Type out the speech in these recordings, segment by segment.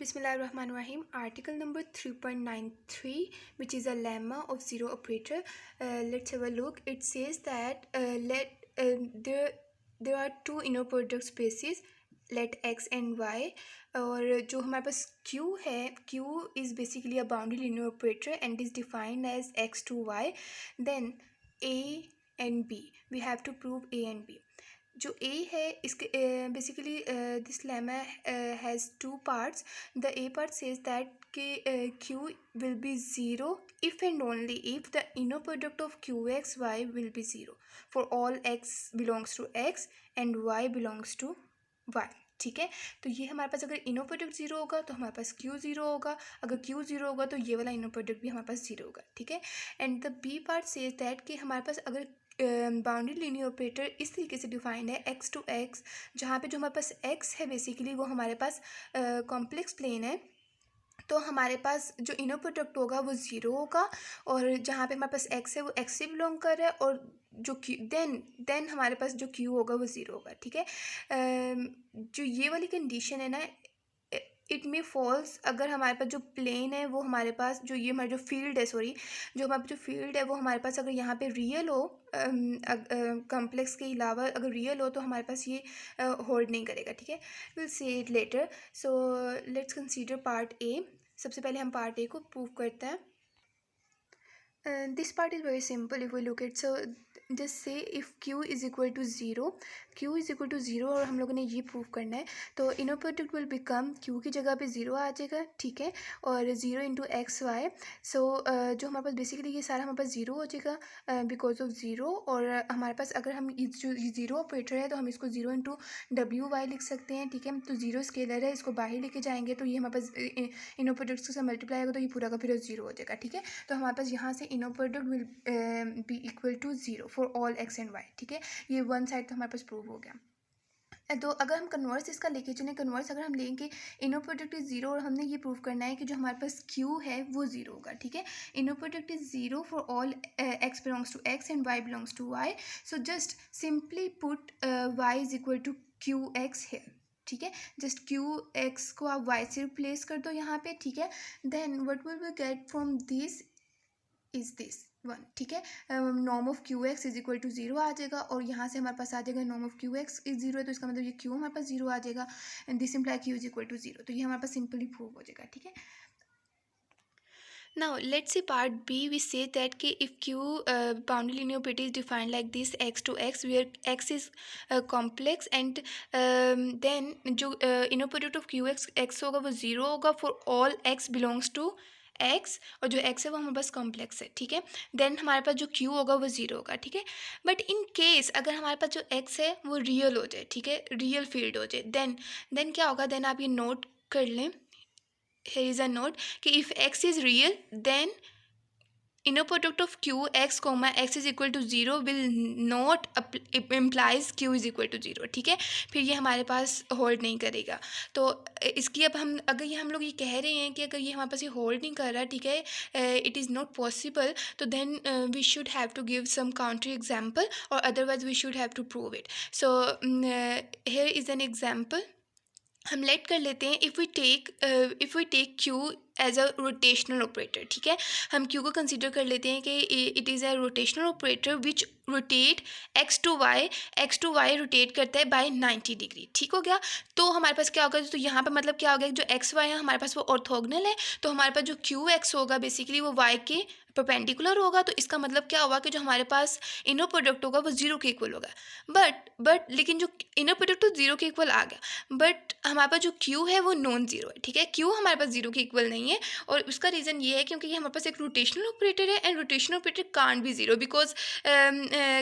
Bismillahirrahmanirrahim. Article number 3.93, which is a lemma of zero operator. Let's have a look. It says that there are two inner product spaces, let x and y. और जो हमारे पास q है, q is basically a boundary linear operator and is defined as x to y. Then a and b, we have to prove a and b. जो A है इसके basically this lemma has two parts. The A part says that कि Q will be zero if and only if the inner product of Q X Y will be zero for all X belongs to X and Y belongs to Y. ठीक है, तो ये हमारे पास अगर inner product zero होगा तो हमारे पास क्यू ज़ीरो होगा, अगर क्यू ज़ीरो होगा तो ये वाला इनर प्रोडक्ट भी हमारे पास ज़ीरो होगा. ठीक है, and the B part says that कि हमारे पास अगर बाउंड्री लीनियर ऑपरेटर इस तरीके से डिफाइंड है एक्स टू एक्स, जहाँ पे जो हमारे पास एक्स है बेसिकली वो हमारे पास कॉम्प्लेक्स प्लेन है, तो हमारे पास जो इनर प्रोडक्ट होगा वो ज़ीरो होगा, और जहाँ पे हमारे पास एक्स है वो एक्स से बिलोंग कर रहा है, और जो क्यू देन हमारे पास जो क्यू होगा वो ज़ीरो होगा. ठीक है, जो ये वाली कंडीशन है ना, इट में फॉल्स अगर हमारे पास जो प्लेन है वो हमारे पास जो ये हमारा जो फील्ड है जो हमारे पास जो फील्ड है वो हमारे पास अगर यहाँ पे रियल हो, कॉम्प्लेक्स के अलावा अगर रियल हो तो हमारे पास ये होल्ड नहीं करेगा. ठीक है, will see it later. So let's consider part A. सबसे पहले हम पार्ट ए को प्रूव करते हैं. This part is very simple if we look it. So just say if q is equal to zero, और हम लोगों ने ये प्रूव करना है, तो inner product will become q की जगह पे ज़ीरो आ जाएगा. ठीक है, और ज़ीरो इंटू एक्स वाई. सो जो हमारे पास बेसिकली ये सारा हमारे पास ज़ीरो हो जाएगा बिकॉज ऑफ ज़ीरो, और हमारे पास अगर हम जो ज़ीरो ऑपरेटर है तो हम इसको ज़ीरो इंटू डब्ल्यू वाई लिख सकते हैं. ठीक है, तो ज़ीरो स्केलर है, इसको बाहर लेके जाएंगे तो ये हमारे पास इनर प्रोडक्ट्स के साथ मल्टीप्लाई होगा तो ये पूरा का पूरा ज़ीरो हो जाएगा. ठीक है, तो हमारे पास यहाँ से inner product will be equal to zero for all X and Y. ठीक है, ये वन साइड तो हमारे पास प्रूव हो गया. तो अगर हम कन्वर्स इसका लेके चलें, कन्वर्स अगर हम लेंगे इनर प्रोडक्ट इज़ ज़ीरो, और हमने ये प्रूव करना है कि जो हमारे पास क्यू है वो ज़ीरो होगा. ठीक है, inner product is zero for all X belongs to X and Y belongs to Y. So just simply put Y is equal to Q X है. ठीक है, जस्ट क्यू एक्स को आप वाई से रिप्लेस कर दो यहाँ पे. ठीक है, then what will we get from this is this one. ठीक है, norm of Q X is equal to zero आ जाएगा, और यहाँ से हमारे पास आ जाएगा norm of Q X is zero है, तो इसका मतलब ये क्यू हमारे पास ज़ीरो आ जाएगा, and this imply Q is equal to zero. तो ये हमारे पास सिंपली प्रूव हो जाएगा. ठीक है, now let's see part b. We say that कि if q boundary linear operator is defined like this x to x where x is complex, and then जो inner product of q x होगा वो zero होगा for all x belongs to x, और जो x है वो हमारे पास complex है. ठीक है, देन हमारे पास जो q होगा वो ज़ीरो होगा. ठीक है, बट इन केस अगर हमारे पास जो x है वो रियल हो जाए, ठीक है, रियल फील्ड हो जाए, देन क्या होगा, देन आप ये नोट कर लें. here is a note कि if x is real then inner product of q x comma x is equal to zero will not implies q is equal to zero. ठीक है, फिर ये हमारे पास होल्ड नहीं करेगा. तो इसकी अब हम अगर ये हम लोग ये कह रहे हैं कि अगर ये हमारे पास ये होल्ड नहीं कर रहा, ठीक है, इट इज़ नॉट पॉसिबल, तो then we should have to give some counter example, और otherwise we should have to prove it. So here is an example. हम लेट कर लेते हैं if we take Q as a rotational operator. ठीक है, हम Q को consider कर लेते हैं कि it is a rotational operator which rotate X to Y rotate करता है बाय 90 डिग्री. ठीक हो गया, तो हमारे पास क्या होगा, तो यहाँ पे मतलब क्या होगा, जो एक्स वाई है हमारे पास वो ऑर्थोगोनल है, तो हमारे पास जो क्यू एक्स होगा बेसिकली वो वाई के परपेंडिकुलर होगा. तो इसका मतलब क्या होगा कि जो हमारे पास इनर प्रोडक्ट होगा वो ज़ीरो के इक्वल होगा. बट लेकिन जो इनर प्रोडक्ट तो ज़ीरो के इक्वल आ गया, बट हमारे पास जो क्यू है वो नॉन ज़ीरो है. ठीक है, क्यू हमारे पास ज़ीरो के इक्वल नहीं है, और उसका रीज़न ये है क्योंकि ये हमारे पास एक रोटेशनल ऑपरेटर है, and rotational operator can't be zero because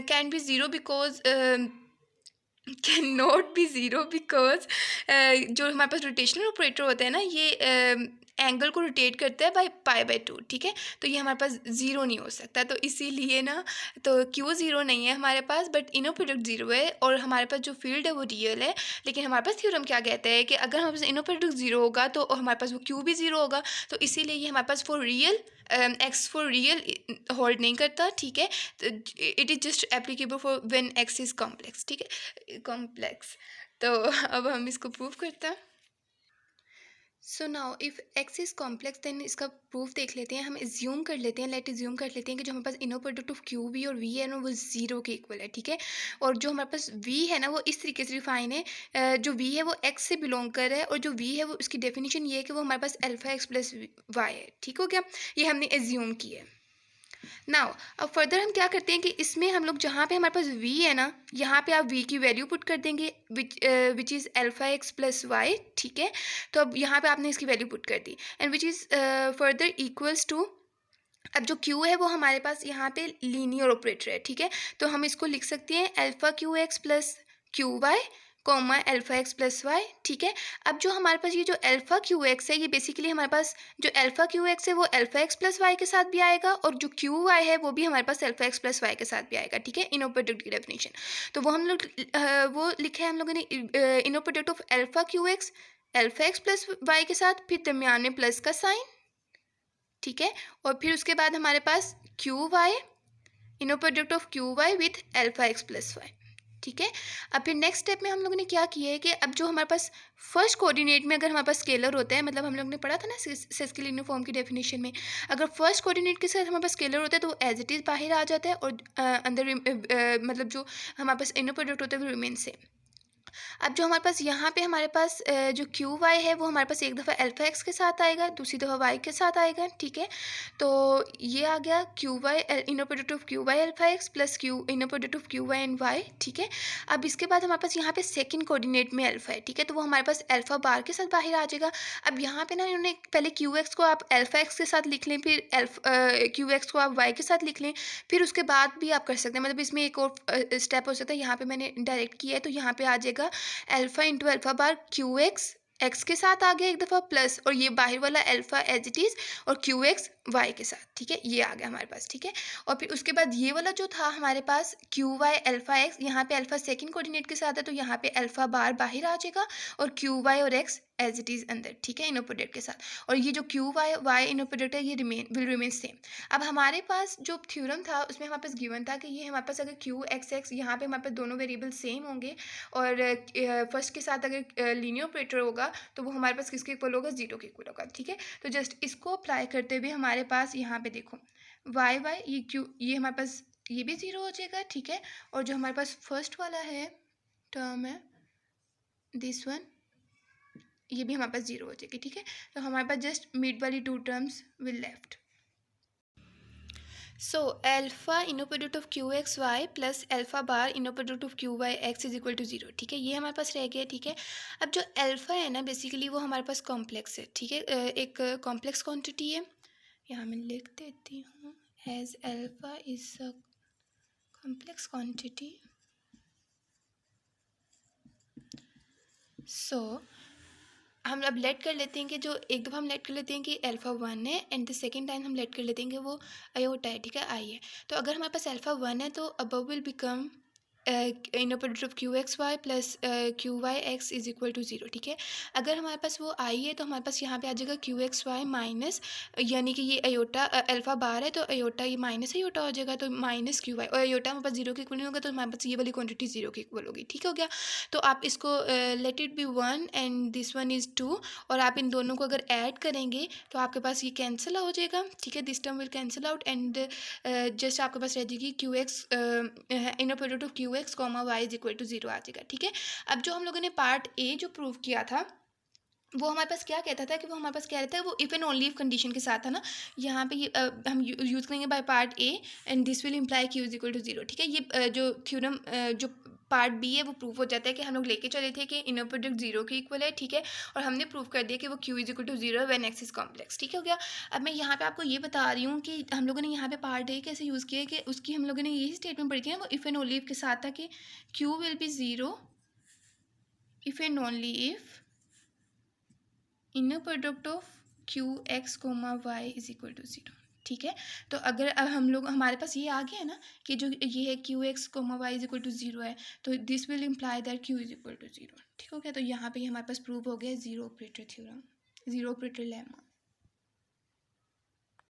can be zero because can not be zero because जो हमारे पास रोटेशनल ऑपरेटर होता है ना, ये एंगल को रोटेट करता है बाय पाई बाय टू. ठीक है, तो ये हमारे पास ज़ीरो नहीं हो सकता, तो इसीलिए ना, तो क्यू ज़ीरो नहीं है हमारे पास, बट इनर प्रोडक्ट ज़ीरो है, और हमारे पास जो फील्ड है वो रियल है. लेकिन हमारे पास थ्योरम क्या कहता है कि अगर हमारे पास इनर प्रोडक्ट ज़ीरो होगा तो हमारे पास वो क्यू भी ज़ीरो होगा, तो इसीलिए ये हमारे पास for real X for real hold नहीं करता. ठीक है, it is just applicable for when X is complex. ठीक है, कॉम्प्लेक्स. तो अब हम इसको प्रूव करते हैं. So now if X is complex then इसका प्रूफ देख लेते हैं। हम एज्यूम कर लेते हैं, लेट एज्यूम कर लेते हैं कि जो हमारे पास inner product of Q V और वी है ना वो जीरो के इक्वल है, ठीक है। और जो हमारे पास वी है ना वो इस तरीके से डिफाइन है, जो वी है वो एक्स से बिलोंग कर रहा है, और जो वी है वो उसकी डेफिनेशन ये है कि वो हमारे पास अल्फा एक्स प्लस वाई है, ठीक हो गया। ये हमने एज्यूम किया है। नाउ अब फर्दर हम क्या करते हैं कि इसमें हम लोग जहाँ पे हमारे पास v है ना, यहाँ पे आप v की वैल्यू पुट कर देंगे which is alpha X plus Y, ठीक है। तो अब यहाँ पे आपने इसकी वैल्यू पुट कर दी, and which is further equals to, अब जो q है वो हमारे पास यहाँ पे लीनियर ऑपरेटर है, ठीक है। तो हम इसको लिख सकते हैं alpha Q X plus Q Y comma alpha X plus Y, ठीक है। अब जो हमारे पास ये जो अल्फा क्यू एक्स है, ये बेसिकली हमारे पास जो अल्फा क्यू एक्स है वो अल्फा एक्स प्लस वाई के साथ भी आएगा, और जो क्यू वाई है वो भी हमारे पास अल्फा एक्स प्लस वाई के साथ भी आएगा, ठीक है, इनो प्रोडक्ट की डेफिनेशन। तो वो हम लोग वो लिखे हैं हम लोगों ने inner product of alpha Q X alpha X plus Y के साथ, फिर दरमियान में प्लस का साइन, ठीक है। और फिर उसके बाद हमारे पास Q Y inner product of Q Y with alpha X plus Y, ठीक है। अब फिर नेक्स्ट स्टेप में हम लोगों ने क्या किया है कि अब जो हमारे पास फर्स्ट कोऑर्डिनेट में अगर हमारे पास स्केलर होता है, मतलब हम लोग ने पढ़ा था ना सेस्किल यूनिफॉर्म की डेफिनेशन में, अगर फर्स्ट कोऑर्डिनेट के साथ हमारे पास स्केलर होता है तो वो एज इट इज़ बाहर आ जाता है, और अंदर मतलब जो हमारे पास इनो प्रोडक्ट होता है वो रिमेन से। अब जो हमारे पास यहाँ पे हमारे पास जो क्यू वाई है वो हमारे पास एक दफ़ा अल्फा एक्स के साथ आएगा, दूसरी दफ़ा वाई के साथ आएगा, ठीक है। तो ये आ गया Q Y inner product of Q Y alpha X plus Q inner product of Q Y and Y, ठीक है। अब इसके बाद हमारे पास यहाँ पे सेकंड कोऑर्डिनेट में अल्फा है, ठीक है, तो वो हमारे पास अल्फा बार के साथ बाहर आ जाएगा। अब यहाँ पे ना इन्होंने पहले क्यू एक्स को आप अल्फा एक्स के साथ लिख लें, फिर क्यू एक्स को आप वाई के साथ लिख लें, फिर उसके बाद भी आप कर सकते हैं, मतलब इसमें एक और स्टेप हो सकता है। यहाँ पे मैंने डायरेक्ट किया है, तो यहाँ पे आ जाएगा alpha into alpha bar Q x के साथ आ गया एक दफ़ा प्लस, और ये बाहर वाला अल्फा एज इट इज़ और क्यू एक्स वाई के साथ, ठीक है, ये आ गया हमारे पास, ठीक है। और फिर उसके बाद ये वाला जो था हमारे पास क्यू वाई अल्फा एक्स, यहाँ पे अल्फा सेकंड कोऑर्डिनेट के साथ है, तो यहाँ पे अल्फा बार बाहर आ जाएगा और क्यू वाई और एक्स एज इट इज़ अंदर, ठीक है, इनो प्रोडक्ट के साथ। और ये जो Q Y Y inner product है ये विल रिमेन सेम। अब हमारे पास जो थ्योरम था उसमें हमारे पास गिवन था कि ये हमारे पास अगर क्यू एक्स एक्स यहाँ पे हमारे पास दोनों वेरिएबल सेम होंगे, और फर्स्ट के साथ अगर लीनियर ऑपरेटर होगा तो वो हमारे पास किसके इक्वल होगा, जीरो के इक्वल होगा, ठीक है। तो जस्ट इसको अप्लाई करते हुए हमारे पास यहाँ पे देखो वाई वाई ये क्यू ये हमारे पास ये भी ज़ीरो हो जाएगा, ठीक है। और जो हमारे पास फर्स्ट वाला है टर्म है दिस वन, ये भी हमारे पास जीरो हो जाएगी, ठीक है। तो हमारे पास जस्ट मिड वाली two terms will left. So alpha inner product of Q X Y plus alpha bar inner product of Q Y X is equal to zero, ठीक है, ये हमारे पास रह गया, ठीक है। अब जो अल्फा है ना बेसिकली वो हमारे पास कॉम्प्लेक्स है, ठीक है, एक कॉम्प्लेक्स क्वांटिटी है, यहाँ मैं लिख देती हूँ as alpha is a complex quantity. So हम अब लेट कर लेते हैं कि जो एक दफ़ा हम लेट कर लेते हैं कि अल्फ़ा वन है, एंड द सेकेंड टाइम हम लेट कर लेते हैं कि वो अयोटा है, ठीक है, आई है। तो अगर हमारे पास अल्फ़ा वन है तो above will become inner product of Q X Y plus Q Y X is equal to zero, ठीक है। अगर हमारे पास वो आई है तो हमारे पास यहाँ पे आ जाएगा क्यू एक्स वाई माइनस, यानी कि ये अयोटा अल्फ़ा बार है तो अयोटा ये माइनस अयोटा हो जाएगा, तो माइनस क्यू वाई, और अयोटा हमारे पास जीरो के इक्वल नहीं होगा, तो हमारे पास ये वाली क्वांटिटी जीरो के इक्वल होगी, ठीक हो गया। तो आप इसको let it be one and this one is two, और आप इन दोनों को अगर ऐड करेंगे तो आपके पास ये कैंसिल हो जाएगा, ठीक है, this term will cancel out, and just आपके पास रह जाएगी Q X inner product of Q X comma Y is equal to zero आ जाएगा, ठीक है। अब जो हम लोगों ने पार्ट ए जो प्रूव किया था वो हमारे पास क्या कहता था कि वो हमारे पास कह रहा था वो if and only if condition के साथ था ना, यहाँ पे हम यूज़ करेंगे by part A and this will imply Q is equal to zero, ठीक है। ये जो थ्योरम जो पार्ट बी है वो प्रूव हो जाता है कि हम लोग लेके चले थे कि इनर प्रोडक्ट जीरो के इक्वल है, ठीक है, और हमने प्रूव कर दिया कि वो Q is equal to zero when X is complex, ठीक हो गया। अब मैं यहाँ पे आपको ये बता रही हूँ कि हम लोगों ने यहाँ पे पार्ट ए कैसे यूज़ किया है कि उसकी हम लोगों ने यही स्टेटमेंट पढ़ी थी ना, वो इफ़ एंड ओनली इफ के साथ था कि Q will be zero if and only if inner product of Q X comma Y is equal to zero, ठीक है। तो अगर अब हम लोग हमारे पास ये आ गया है ना कि जो ये है Q X comma Y is equal to zero है, तो this will imply that Q is equal to zero, ठीक हो गया। तो यहाँ पे हमारे पास प्रूव हो गया zero operator theorem, zero operator lemma.